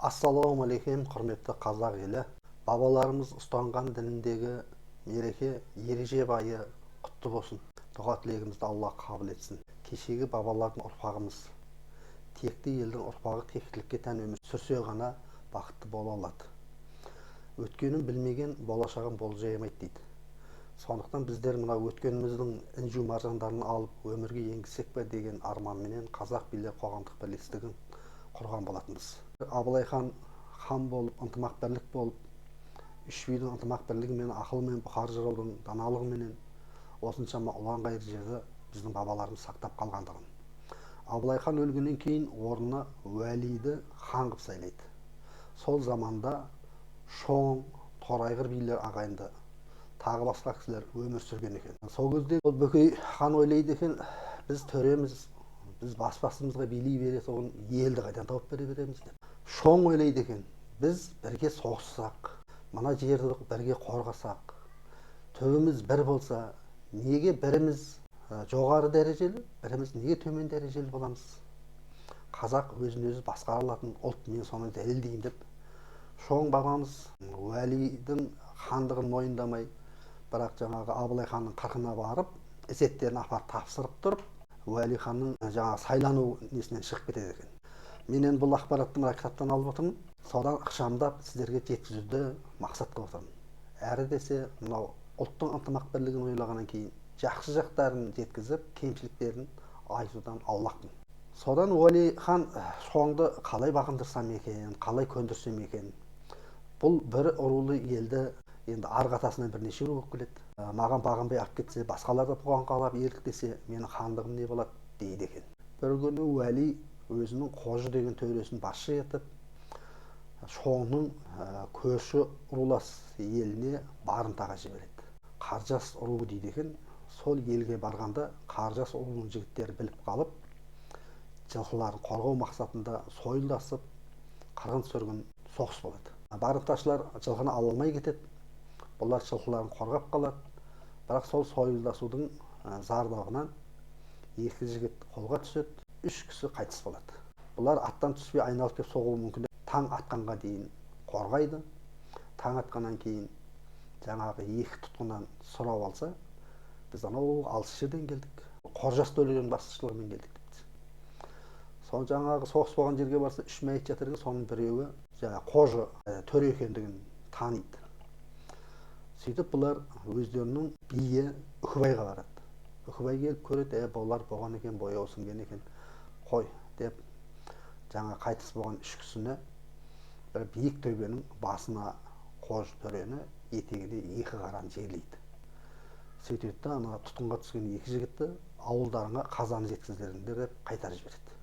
Ассалаумағалейкум, құрметті қазақ елі. Бабаларымыз ұстанған дініндегі мереке ереже байы құтты болсын. Дұға тілегімізді Алла қабыл етсін. Кешегі бабалардың ұрпағымыз, текті елдің ұрпағы тектілікке тән өмір сүрсе ғана бақытты бола алады. Өткенін білмеген болашағын болжай алмайды дейді. Сондықтан біздер мына өткеніміздің інжу маржандарын алып өмірге енгізсек пе деген арманменен қазақ билер қоғамдық бірлестігін құрған болатынбыз. Абылай хан болып, ынтымақ бірлік болып, үш бидің ынтымақ бірлігімен, ақылмен, бұқар жыраудың даналығыменен осыншама ұлан ғайыр жерді біздің бабаларымыз сақтап қалғандығын. Абылай хан өлгеннен кейін орнына уәлиді хан қылып сайлайды. Сол заманда Шоң, Торайғыр билер ағайынды тағы басқа кісілер өмір сүрген екен. Сол кезде ол Бөкей хан ойлайды екен, біз төреміз, біз бас-басымызға билей беретін елді қайдан тауып бере береміз деп. Шоң ойлайды екен, біз бірге соғыссақ, мына жерді бірге қорғасақ, түбіміз бір болса, неге біріміз жоғары дәрежелі, біріміз неге төмен дәрежелі боламыз? Қазақ өзін өзі басқара алатын ұлт, мен соны дәлелдеймін деп. Шоң бабамыз уәлидің хандығын мойындамай, бірақ жаңағы Абылай ханның қырқына барып, ізеттерін апарып тапсырып тұрып, уәли ханның жаңағы сайлану несінен шығып кетеді екен. Мен енді бұл ақпаратты мына кітаптан алып отырмын. Содан ықшамдап сіздерге жеткізуді мақсат қылып отырмын. Әрі десе, мынау ұлттың ынтымақ бірлігін ойлағаннан кейін жақсы жақтарын жеткізіп, кемшіліктерін айтудан аулақпын. Содан уәли хан Шоңды қалай бағындырсам екен, қалай көндірсем екен. Бұл бір рулы елді енді арғы атасынан бірнеше ру болып келеді. Маған бағынбай алып кетсе, басқалар да бұған қалап еліктесе, менің хандығым не болады дейді екен. Бір күні уәли өзінің Қожы деген төресін басшы етіп, Шоңның көрші рулас еліне барымтаға жібереді. Қаржас руы дейді екен. Сол елге барғанда Қаржас руының жігіттері біліп қалып, жылқыларын қорғау мақсатында сойылдасып, қырғын сүргін соғыс болады. Барымташылар жылқыны ала алмай кетеді. Бұлар жылқыларын қорғап қалады. Бірақ сол сойылдасудың зардабынан екі жігіт қолға түседі, үш кісі қайтыс болады. Бұлар аттан түспей айналып келіп соғуы мүмкін. Таң атқанға дейін қорғайды. Таң атқаннан кейін жаңағы екі тұтқыннан сұрау алса, біз анау алыс жерден келдік, Қожас төлеген басшылығымен келдік дейді. Соны жаңағы соғыс болған жерге барса, үш мәйіт жатыр екен, соның біреуі жаңағы Қожы төре екендігін таниды. Сөйтіп бұлар өздерінің биі Үкібайға барады. Үкібай келіп көреді, бұлар болған екен, бояу сіңген екен, қой деп жаңа қайтыс болған үш кісіні бір биік төбенің басына Қожы төрені етегіне екі қараны жерлейді. Сөйтеді да ана тұтқынға түскен екі жігітті ауылдарыңа қазаны жеткізіңдер деп қайтарып жібереді.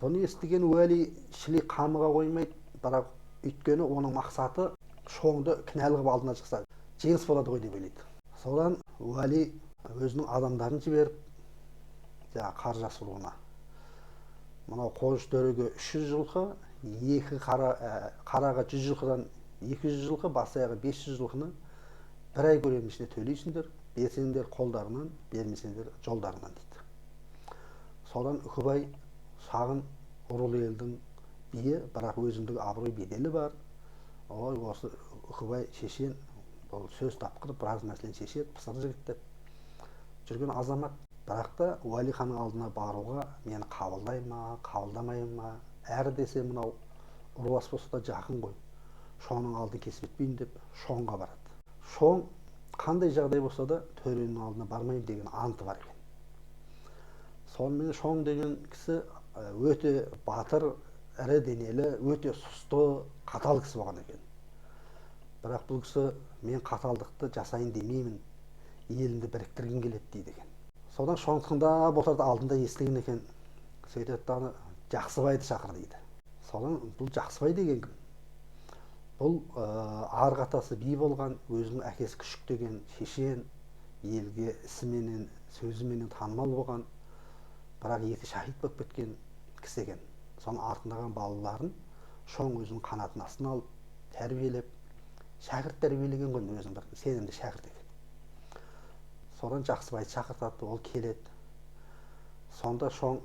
Бұны естіген уәли шілей қамыға қоймайды, бірақ өйткені оның мақсаты Шоңды кінәлі қылып алдына шықса жеңіс болады ғой деп ойлайды. Содан уәли өзінің адамдарын жіберіп, Қаржас руына, мынау Қожы төреге 300 жылқы, екі қараға 100 жылқыдан 200 жылқы, бас аяғы 500 жылқыны бір ай көлемінің ішінде төлейсіңдер, берсеңдер қолдарынан, бермесеңдер жолдарынан дейді. Содан Үкібай шағын рулы елдің биі, бірақ өзіндегі абырой беделі бар. Ой, осы Үкібай шешен, бұл сөз тапқыр, біраз мәселені шешеді, пысық жігіт деп жүрген азамат. Бірақ та уәли ханның алдына баруға мені қабылдай ма, қабылдамай ма, әрі десе мынау рулас болса да жақын ғой, Шоңның алдын кесіп өтпейін деп Шоңға барады. Шоң қандай жағдай болса да төренің алдына бармайын деген анты бар екен. Сонымен Шоң деген кісі өте батыр, ірі денелі, өте сұсты, қатал кісі болған екен. Бірақ бұл кісі мен қаталдықты жасайын демеймін, елімді біріктіргім келеді дейді екен. Содан Шоң тыңдап отырды, алдында естіген екен. Сөйтеді, Жақсыбайды шақыр дейді. Содан бұл Жақсыбай деген кім? Бұл арғы атасы би болған, өзінің әкесі Күшік деген шешен, елге ісіменен, сөзіменен танымал болған, бірақ екі шахид болып кеткен кісі екен. Соның артындағы балаларын Шоң өзінің қанатының астына алып, тәрбиелеп, шәкірт тәрбиелеген ғой, өзінің бір сенімді шәкірт екен. Содан Жақсыбайды шақыртады, ол келеді. Сонда Шоң,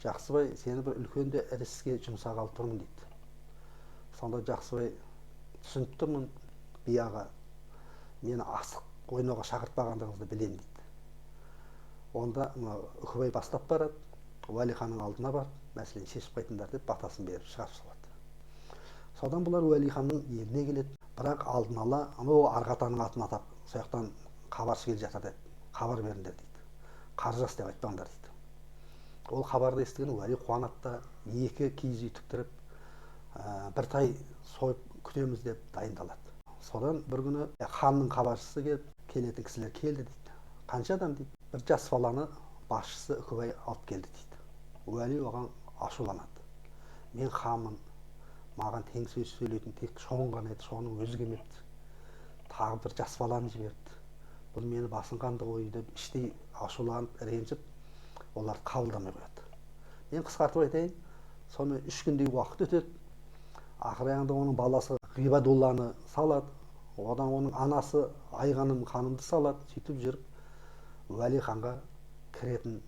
Жақсыбай, сені бір үлкен де ірі іске жұмсағалы тұрмын дейді. Сонда Жақсыбай түсініп тұрмын, би аға мені асық ойнауға шақыртпағандығыңызды білем дейді. Онда Үкібай бастап барады, Уәлиханның алдына барып, мәселені шешіп қайтыңдар деп батасын беріп шығарып салады. Содан бұлар Уәлиханның еліне келеді, бірақ алдын ала анау Арғатаның атын атап, сол жақтан хабаршы келе жатыр деп, хабар беріңдер дейді. Қаржас деп айтпаңдар дейді. Ол хабарды естіген Уәли қуанады да, екі киіз үй тіктіріп, бір тай сойып күтеміз деп дайындалады. Содан бір күні ханның хабаршысы келіп, келетін кісілер келді дейді. Қанша адам дейді? Бір жас баланы басшысы Үкібай алып келді дейді. Уәли оған ашуланады. Мен ханмын, маған тең сөз сөйлейтін тек шоң ғана еді, шоңның өзі келмепті. Тағы бір жас баланы жіберді. Бұл мені басынғанды ғой деп іштей ашуланып, ренжіп, оларды қабылдамай қояды. Мен қысқартып айтайын, сонымен 3 күндей уақыт өтеді. Ақыр аяғында оның баласы Ғибадулланы салады, одан оның анасы Айғаным ханымды салады. Сөйтіп жүріп, Уәли ханға кіретін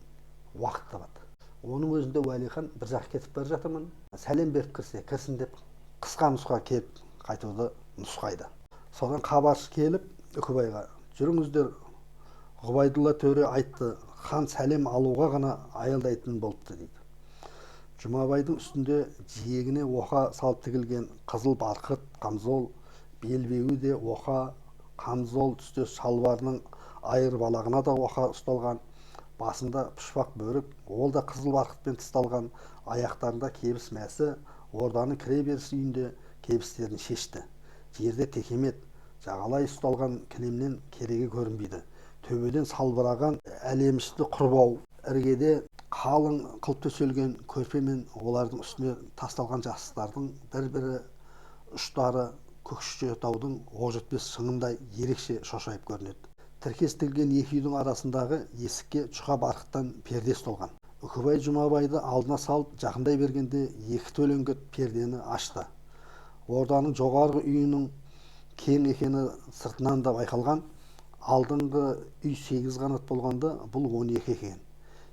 уақыт табады. Оның өзінде Уәли хан бір жақ кетіп бара жатырмын, сәлем беріп кірсе, кірсін деп қысқа нұсқа келіп қайтуды нұсқайды. Содан хабаршы келіп Үкібайға, жүріңіздер, Ғұбайдулла төре айтты, хан сәлем алуға ғана аялдайтын болыпты дейді. Жұмабайдың үстінде жиегіне оқа салып тігілген қызыл барқыт, қамзол, белбеуі де оқа, қамзол түстес шалбарының айыр балағына да оқа ұсталған, басында пұшпақ бөрік, ол да қызыл барқытпен тысталған, аяқтарында кебіс мәсі, орданың кіре беріс үйінде кебістерін шешті. Жерде текемет, жағалай ұсталған кілемнен кереге көрінбейді. Төбеден салбыраған әлемішті құрбау, іргеде қалың қылып төселген көрпе мен олардың үстіне тасталған жастықтардың бір-бірі ұштары Көкшетаудың Оқжетпес шыңындай ерекше шошайып көрінеді. Тіркес тігілген екі үйдің арасындағы есікке жұқа барқыттан перде ұсталған. Үкібай Жұмабайды алдына салып жақындай бергенде екі төлеңгіт пердені ашты. Орданың жоғарғы үйінің кең екені сыртынан да байқалған. Алдыңғы үй 8 қанат болғанда, бұл 12 екен.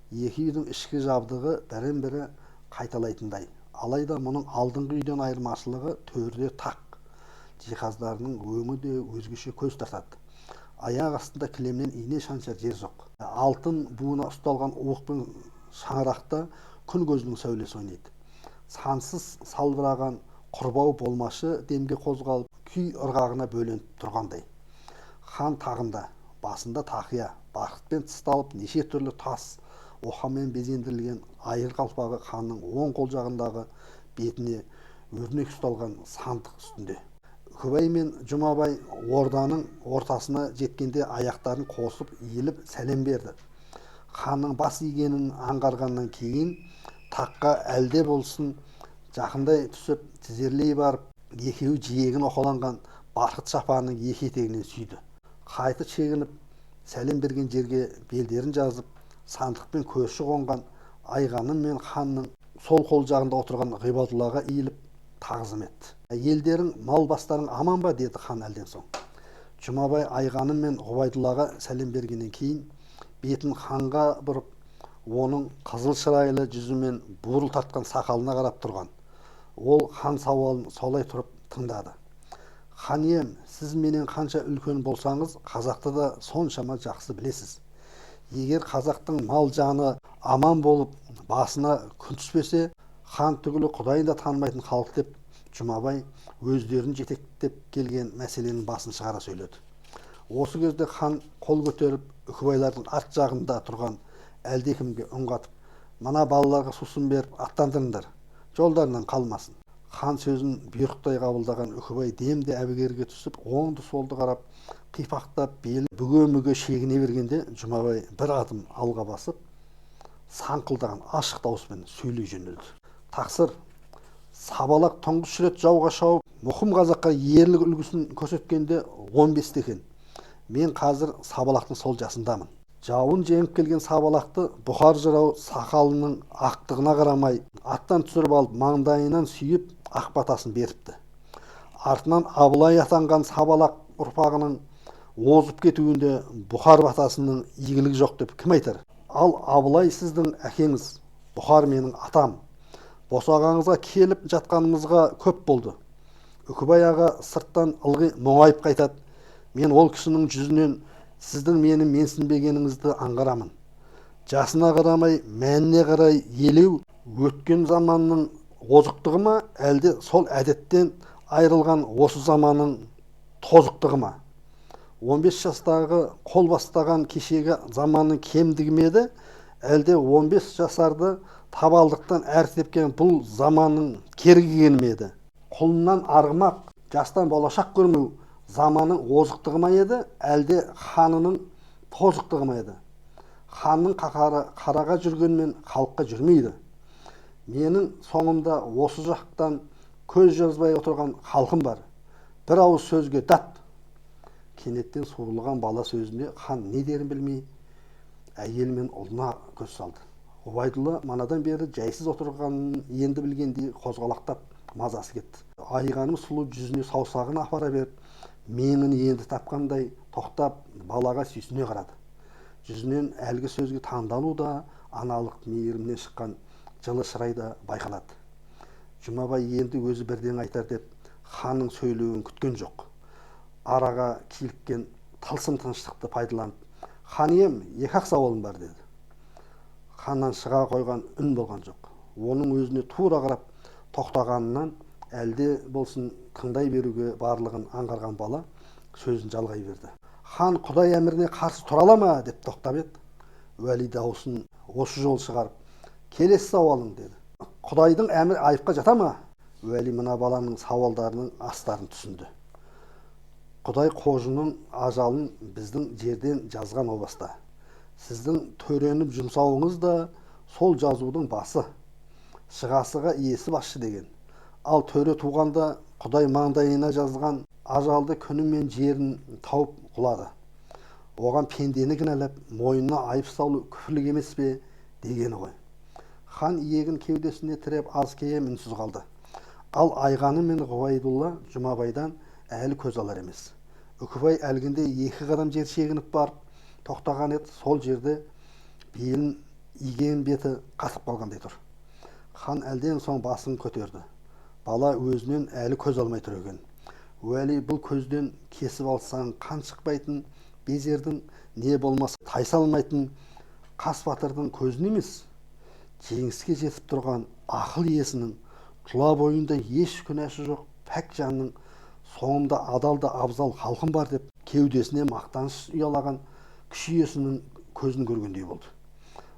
Екі үйдің ішкі жабдығы бірін-бірі қайталайтындай. Алайда мұның алдыңғы үйден айырмашылығы төрде тақ. Жиһаздарының өңі де өзгеше көз тартады. Аяқ астында кілемнен ине шаншар жер жоқ. Алтын буына ұсталған уық пен шаңырақта күн көзінің сәулесі ойнайды. Сансыз салбыраған құрбау болмашы демге қозғалып, күй ырғағына бөленіп тұрғандай. Хан тағында, басында тақия, барқытпен тысталып, неше түрлі тас, оқамен безендірілген айыр қалпағы ханның оң қол жағындағы бетіне өрнек ұсталған сандық үстінде. Үкібай мен Жұмабай орданың ортасына жеткенде аяқтарын қосып иіліп сәлем берді. Ханның бас игенін аңғарғаннан кейін таққа әлде болсын жақындай түсіп тізерлей барып, екеуі жиегін оқаланған барқыт шапанының екі етегінен сүйді. Қайты шегініп, сәлем берген жерге белдерін жазып, сандықпен көрші қонған Айғаным мен ханның сол қол жағында отырған Ғибадуллаға иіліп тағзым етті. Елдерің, мал бастарың аман ба, деді хан әлден соң. Жұмабай Айғаным мен Ғұбайдуллаға сәлем бергеннен кейін бетін ханға бұрып, оның қызыл шырайлы жүзі мен бурыл тартқан сақалына қарап тұрған. Ол хан сауалын солай тұрып тыңдады. Хан ием, сіз менен қанша үлкен болсаңыз, қазақты да соншама жақсы білесіз. Егер қазақтың мал жаны аман болып, басына күн түспесе, хан түгілі құдайын да танымайтын халық деп, Жұмабай өздерін жетектеп келген мәселенің басын шығара сөйледі. Осы кезде хан қол көтеріп, Үкібайлардың арт жағында тұрған әлдекімге үн қатып, мына балаларға сусын беріп аттандырыңдар, жолдарынан қалмасын. Хан сөзін бұйрықтай қабылдаған Үкібай демде әбігерге түсіп, оңды солды қарап, қипақтап, белі бүге-мүге шегіне бергенде, Жұмабай бір адым алға басып, саңқылдаған ашық дауыспен сөйлей жөнелді. Тақсыр, Сабалақ тұңғыш рет жауға шауып, мұқым қазаққа ерлік үлгісін көрсеткенде 15-те екен. Мен қазір Сабалақтың сол жасындамын. Жауын жеңіп келген Сабалақты бұқар жырау сақалының ақтығына қарамай, аттан түсіріп алып, маңдайынан сүйіп, ақ батасын беріпті. Артынан Абылай атанған Сабалақ ұрпағының озып кетуінде бұқар батасының игілігі жоқ деп кім айтар? Ал Абылай сіздің әкеңіз, бұқар менің атам. Босағаңызға келіп жатқанымызға көп болды. Үкібай аға сырттан ылғи мұңайып қайтады. Мен ол кісінің жүзінен сіздің мені менсінбегеніңізді аңғарамын. Жасына қарамай, мәніне қарай елеу өткен заманның озықтығы ма, әлде сол әдеттен айырылған осы заманның тозықтығы ма? 15 жастағы қол бастаған кешегі заманның кемдігі ме еді, әлде 15 жасарды табалдықтан әр тепкен бұл заманның кергігені ме еді? Құлыннан арғымақ, жастан болашақ көрмеу заманның озықтығы ма еді, әлде ханының тозықтығы ма еді? Ханның қаһары қараға жүргенмен халыққа жүрмейді. Менің соңымда осы жақтан көз жазбай отырған халқым бар. Бір ауыз сөзге дат. Кенеттен суырылған бала сөзіне хан не дерін білмей, әйел мен ұлына көз салды. Ғұбайдолла манадан бері жайсыз отырғанын енді білгендей қозғалақтап мазасы кетті. Айғаным сұлу жүзіне саусағын апара беріп, меңін енді тапқандай тоқтап балаға сүйсіне қарады. Жүзінен әлгі сөзге таңдану да, аналық мейірімнен шыққан жылы шырай да байқалады. Жұмабай енді өзі бірден айтар деп ханның сөйлеуін күткен жоқ. Араға киліккен тылсым тыныштықты пайдаланып, хан ием, екі-ақ сауалым бар деді. Ханнан шыға қойған үн болған жоқ. Оның өзіне тура қарап тоқтағанынан әлде болсын тыңдай беруге барлығын аңғарған бала сөзін жалғай берді. Хан Құдай әміріне қарсы тұра ала ма деп тоқтап еді. Уәли даусын осы жол шығарып, келесі сауалың деді. Құдайдың әмір айыпқа жата ма? Уәли мына баланың сауалдарының астарын түсінді. Құдай қожының ажалын біздің жерден жазған о баста. Сіздің төреніп жұмсауыңыз да сол жазудың басы. Шығасыға иесі басшы деген. Ал төре туғанда Құдай маңдайына жазған ажалды күні мен жерін тауып құлады. Оған пендені кінәлап, мойнына айып салу күфірлік емес пе дегені ғой. Хан иегін кеудесіне тіреп аз кейем үнсіз қалды. Ал Айғаны мен Ғұбайдолла Жұмабайдан әлі көз алар емес. Үкібай әлгінде 2 қадам жер шегініп барып тоқтаған еді, сол жерде белін иген беті қатып қалғандай тұр. Хан әлден соң басын көтерді. Бала өзінен әлі көз алмай тұр екен. Уәли бұл көзден кесіп алсаң қан шықпайтын безердің, не болмаса тайсалмайтын қас батырдың көзін емес, жеңіске жетіп тұрған ақыл иесінің тұла бойында еш күнәсі жоқ пәк жанның соңымда адал да абзал халқым бар деп кеудесіне мақтаныш ұялаған күш иесінің көзін көргендей болды.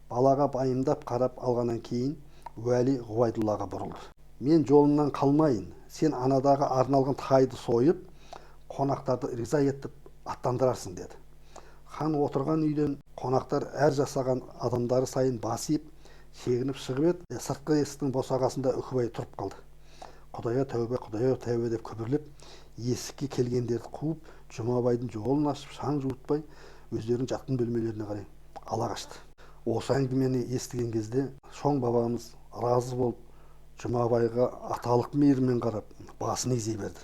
Балаға байымдап қарап алғаннан кейін Уәли Ғұбайдоллаға бұрылды. Мен жолымнан қалмайын, сен анадағы арналған тайды сойып, қонақтарды риза етіп аттандырарсың деді. Хан отырған үйден қонақтар әр жасаған адамдары сайын басып, шегініп шығып еді, сыртқы есіктің босағасында Үкібай тұрып қалды. Құдая тәубе деп күбірлеп, есікке келгендерді қуып, Жұмабайдың жолын ашып, шаң жуытпай, өздерінің жатын бөлмелеріне қарай ала қашты. Осы әңгімені естіген кезде шоң бабамыз разы болып, Жұмабайға аталық мейірмен қарап, басын изей берді.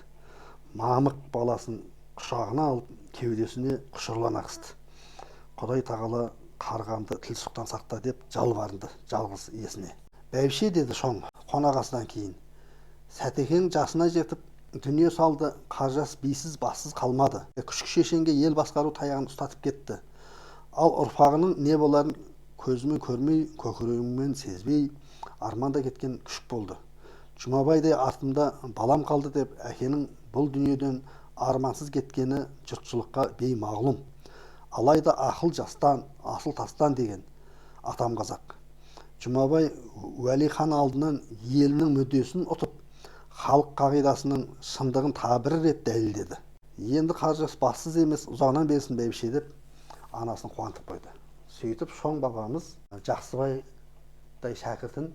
Мамық баласын құшағына алып, кеудесіне құшырлана қысты. Құдай тағала қарғамды тіл сұқтан сақта деп жалбарынды жалғыз иесіне. Бәйбіше деді шоң қонағасынан кейін. Сәтекең жасына жетіп, дүние салды, қаржас бейсіз бассыз қалмады. Күшік шешенге ел басқару таяғын ұстатып кетті. Ал ұрпағының не боларын көзімен көрмей, көкірегімен сезбей, арманда кеткен күшік болды. Жұмабайдай артымда балам қалды деп әкенің бұл дүниеден армансыз кеткені жұртшылыққа беймағлұм. Алайда ақыл жастан, асыл тастан деген атам қазақ. Жұмабай Уәли хан алдынан елінің мүддесін ұтып, халық қағидасының шындығын табір рет дәлелдеді. Енді қаржас бассыз емес, ұзағынан берсін бәйбіше деп анасын қуантып қойды. Сөйтіп шоң бабамыз Жақсыбайдай шәкіртінің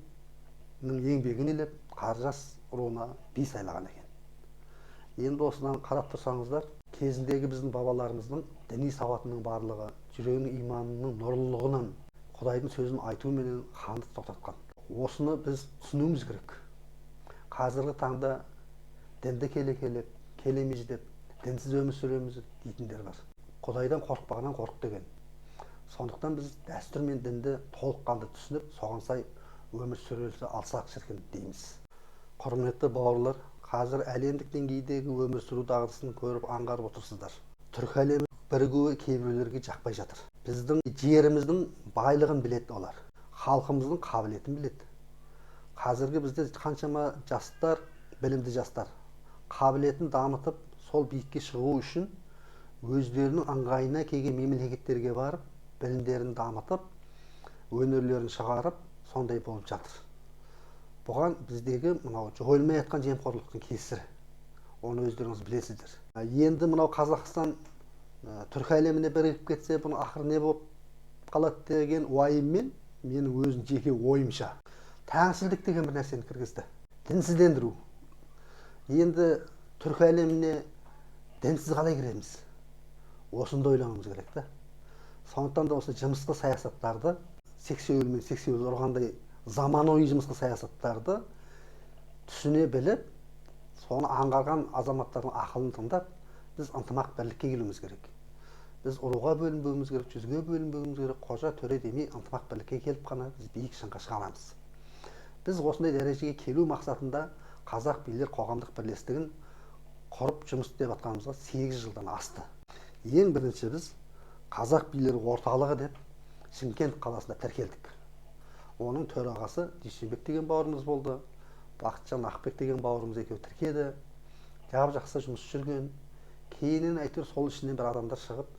еңбегін елеп қаржас руына би сайлаған екен. Енді осыдан қарап тұрсаңыздар, кезіндегі біздің бабаларымыздың діни сауатының барлығы, жүрегінің иманының нұрлылығынан Құдайдың сөзін айтуменен ханды тоқтатқан. Осыны біз түсінуіміз керек. Қазіргі таңда дінді келекелеп, келемеждеп, дінсіз өмір сүреміз дейтіндер бар. Құдайдан қорықпағаннан қорық деген. Сондықтан біз дәстүр мен дінді толыққанды түсініп, соған сай өмір сүрелсе алсақ шіркін дейміз. Құрметті бауырлар, қазір әлемдік деңгейдегі өмір сүру дағдысын көріп аңғарып отырсыздар. Түркі әлемі бірігуі кейбіреулерге жақпай жатыр. Біздің жеріміздің байлығын біледі олар. Халқымыздың қабілетін біледі. Қазіргі бізде қаншама жастар, білімді жастар, қабілетін дамытып, сол биікке шығу үшін өздерінің ыңғайына келген мемлекеттерге барып, білімдерін дамытып, өнерлерін шығарып, сондай болып жатыр. Бұған біздегі мынау жойылмай жатқан жемқорлықтың кесірі. Оны өздеріңіз білесіздер. Енді мынау Қазақстан түркі әлеміне бірігіп кетсе, бұның ақыры не болып қалады деген уайыммен, менің өзім жеке ойымша тәңіршілдік деген бір нәрсені кіргізді. Дінсіздендіру. Енді түркі әлеміне дінсіз қалай кіреміз? Осында ойлануымыз керек та. Сондықтан да осы жымысқы саясаттарды, сексеуіл мен сексеуіл ұрғандай заманауи жымысқы саясаттарды түсіне біліп, соны аңғарған азаматтардың ақылын тыңдап, біз ынтымақ бірлікке келуіміз керек. Біз ұруға бөлінбеуіміз керек, жүзге бөлінбеуіміз керек, қожа төре демей ынтымақ бірлікке келіп қана біз биік шыңға шыға аламыз. Біз осындай дәрежеге келу мақсатында қазақ билер қоғамдық бірлестігін құрып жұмыс істеп жатқанымызға 8 жылдан асты. Ең бірінші біз қазақ билер орталығы деп Шымкент қаласында тіркелдік. Оның төрағасы Дүйсенбек деген бауырымыз болды. Бақытжан Ақбек деген бауырымыз екеуі тіркеді. Жақсы жұмыс жүрген. Кейіннен әйтеуір сол ішінен бір адамдар шығып,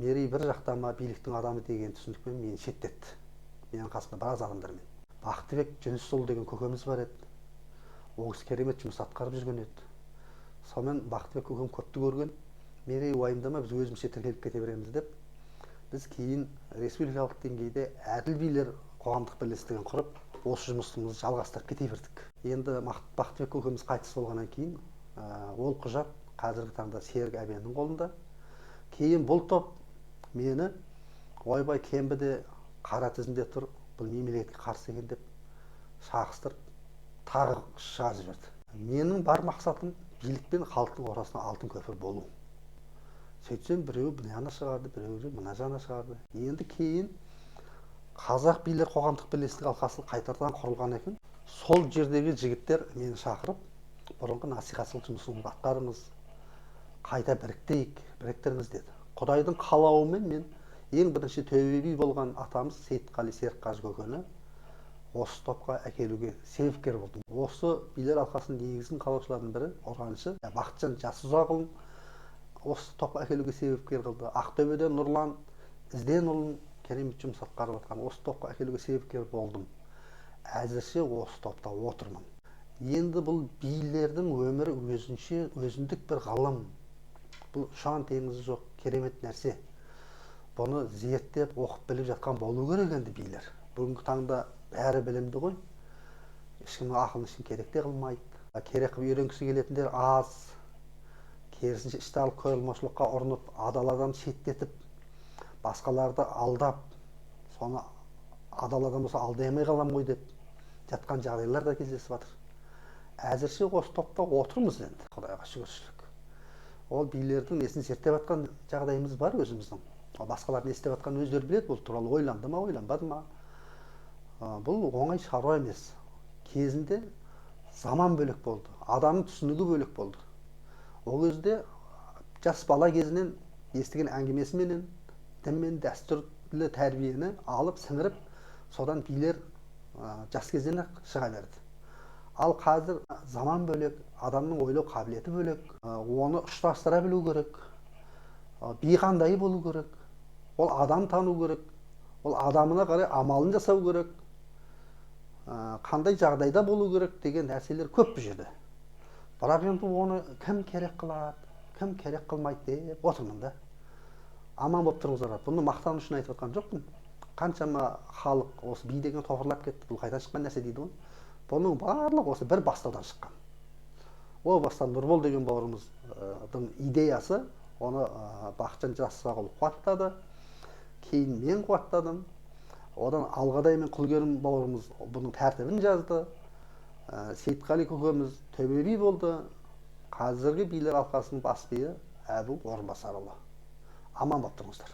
Мерей бір жақтама биліктің адамы деген түсінікпен мені шеттетті. Менің қасымда біраз адамдармен. Бақтыбек Жүнісұлы деген көкеміз бар еді. Ол кісі керемет жұмыс атқарып жүрген еді. Сонымен Бақтыбек көкем көпті көрген. Мерей уайымдама, біз өзімізше тіркеліп кете береміз деп, біз кейін республикалық деңгейде әділ билер қоғамдық бірлестігін құрып, осы жұмысымызды жалғастырып кете бердік. Енді Бақтыбек көкеміз қайтыс болғаннан кейін ол құжат қазіргі таңда Серік Әбеннің қолында. Кейін бұл топ мені ойбай Кембіде қара тізімде тұр, бұл мемлекетке қарсы екен деп шағыстырып, тағы шығарып жіберді. Менің бар мақсатым билік пен халықтың ортасына алтын көпір болу. Сөйтсем біреуі мына шығарды, біреуі мына жана шығарды. Енді кейін қазақ билер қоғамдық бірлестігі алқасы қайтадан құрылған екен. Сол жердегі жігіттер мені шақырып, бұрынғы насихатшылық жұмысыңызды атқарыңыз, қайта біріктіріңіз деді. Құдайдың қалауымен мен ең бірінші төбе би болған атамыз Сейітқали Серікқажы көкені осы топқа әкелуге себепкер болдым. Осы билер алқасының негізін қалаушылардың бірі ұрғаншы Бақытжан Жасұзақұлын осы топқа әкелуге себепкер қылды. Ақтөбеден Нұрлан Ізденұлын керемет жұмыс атқарып жатқан осы топқа әкелуге себепкер болдым. Әзірше осы топта отырмын. Енді бұл билердің өмірі өзіндік бір ғылым. Бұл шан теңізі жоқ, керемет нәрсе. Бұны зерттеп, оқып біліп жатқан болу керек енді билер. Бүгінгі таңда бәрі білімді ғой. Ешкімнің ақылын ешкім керек те қылмайды. Керек қылып үйренгісі келетіндер аз. Керісінше ішті алып көрілмаушылыққа ұрынып, адал адам шеттетіп, басқаларды алдап, соны адал адам болса алдай алмай қалам ғой деп жатқан жағдайлар да кездесіп жатыр. Әзірше осы топта отырмыз енді, Құдайға шүкіршілік. Ол билердің несін зерттеп жатқан жағдайымыз бар өзіміздің. Басқалар не істеп жатқанын өздері біледі, бұл туралы ойланды ма, ойланбады ма. Бұл оңай шаруа емес. Кезінде заман бөлек болды, адамның түсінігі бөлек болды. Ол кезде жас бала кезінен естіген әңгімесіменен дін мен дәстүрлі тәрбиені алып сіңіріп, содан билер жас кезден шыға берді. Ал қазір заман бөлек, адамның ойлау қабілеті бөлек, оны ұштастыра білу керек, би қандай болу керек, ол адам тану керек, ол адамына қарай амалын жасау керек, қандай жағдайда болу керек деген нәрселер көп бұл жерде. Бірақ енді оны кім керек қылады, кім керек қылмайды деп отырмын да. Аман болып тұрыңыздар. Бұны мақтан үшін айтып отқан жоқпын. Қаншама халық осы би деген тоқырлап кетті, бұл қайдан шыққан нәрсе дейді ғой. Бұның барлығы осы бір бастаудан шыққан. Ол бастан Нұрбол деген бауырымыздың идеясы, оны Бақытжан Жасұзақұл қуаттады. Кейін мен қуаттадым. Одан Алғадай мен Құлгерім бауырымыз бұның тәртібін жазды. Сейітқали көкеміз төбе би болды. Қазіргі билер алқасының бас биі Әбу Орынбасарұлы. Аман болып тұрыңыздар.